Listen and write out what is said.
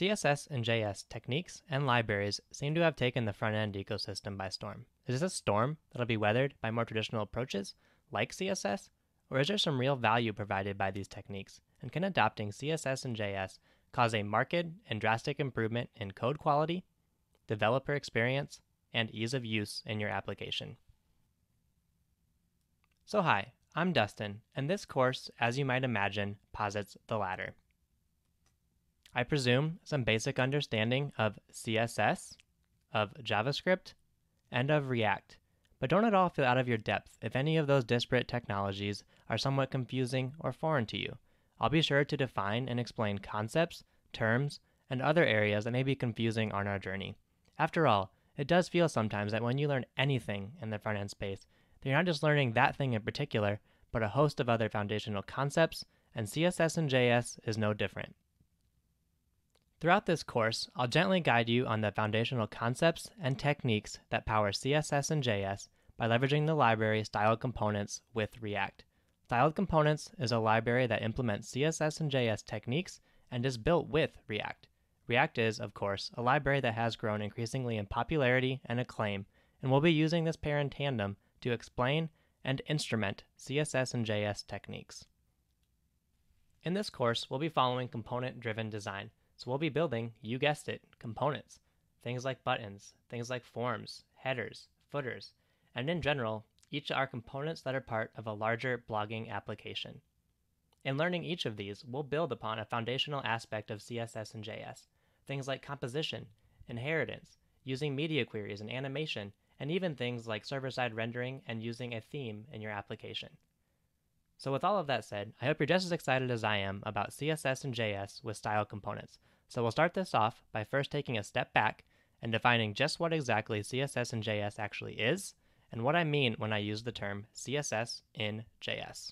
CSS and JS techniques and libraries seem to have taken the front-end ecosystem by storm. Is this a storm that'll be weathered by more traditional approaches, like CSS? Or is there some real value provided by these techniques? And can adopting CSS and JS cause a marked and drastic improvement in code quality, developer experience, and ease of use in your application? So hi, I'm Dustin, and this course, as you might imagine, posits the latter. I presume some basic understanding of CSS, of JavaScript, and of React, but don't at all feel out of your depth if any of those disparate technologies are somewhat confusing or foreign to you. I'll be sure to define and explain concepts, terms, and other areas that may be confusing on our journey. After all, it does feel sometimes that when you learn anything in the front-end space, that you're not just learning that thing in particular, but a host of other foundational concepts, and CSS and JS is no different. Throughout this course, I'll gently guide you on the foundational concepts and techniques that power CSS and JS by leveraging the library Styled Components with React. Styled Components is a library that implements CSS and JS techniques and is built with React. React is, of course, a library that has grown increasingly in popularity and acclaim, and we'll be using this pair in tandem to explain and instrument CSS and JS techniques. In this course, we'll be following component-driven design. So we'll be building, you guessed it, components. Things like buttons, things like forms, headers, footers, and in general, each are components that are part of a larger blogging application. In learning each of these, we'll build upon a foundational aspect of CSS and JS, things like composition, inheritance, using media queries and animation, and even things like server-side rendering and using a theme in your application. So with all of that said, I hope you're just as excited as I am about CSS and JS with style components. So we'll start this off by first taking a step back and defining just what exactly CSS and JS actually is, and what I mean when I use the term CSS in JS.